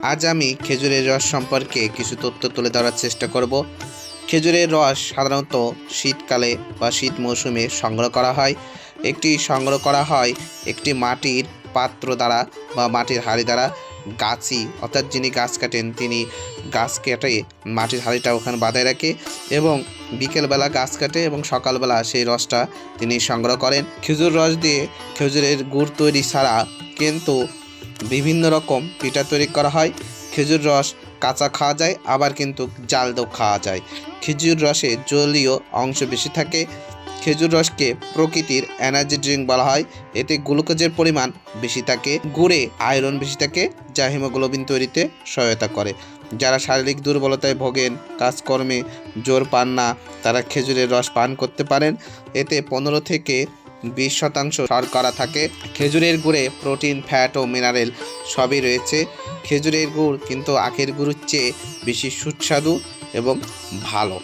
আজ আমি খেজুরের রস সম্পর্কে কিছু তথ্য তুলে ধরার চেষ্টা করব। খেজুরের রস সাধারণত শীতকালে বা শীত মৌসুমে সংগ্রহ করা হয়। সংগ্রহ করা হয় একটি মাটির পাত্র দ্বারা বা মাটির হাঁড়ি দ্বারা। গাছি অর্থাৎ যিনি গাছ কাটেন তিনি গাছ কেটে মাটির হাঁড়িটা ওখানে বাঁধায় রাখে এবং বিকেলবেলা গাছ কাটে এবং সকালবেলা সেই রসটা তিনি সংগ্রহ করেন। খেজুর রস দিয়ে খেজুরের গুড় তৈরি ছাড়া কিন্তু বিভিন্ন রকম পিঠা তৈরি করা হয়। খেজুর রস কাঁচা খাওয়া যায়, আবার কিন্তু জাল দিয়েও খাওয়া যায়। খেজুর রসে জলীয় অংশ বেশি থাকে। খেজুর রসকে প্রকৃতির এনার্জি ড্রিঙ্ক বলা হয়। এতে গ্লুকোজের পরিমাণ বেশি থাকে, গুড়ে আয়রন বেশি থাকে, যা হিমোগ্লোবিন তৈরিতে সহায়তা করে। যারা শারীরিক দুর্বলতায় ভোগেন, কাজকর্মে জোর পান না, তারা খেজুরের রস পান করতে পারেন। এতে 15 থেকে 20% শর্করা থাকে। খেজুরের গুড়ে প্রোটিন, ফ্যাট ও মিনারেল সবই রয়েছে। খেজুরের গুড় কিন্তু আখের গুড়ের চেয়ে বেশি সুস্বাদু এবং ভালো।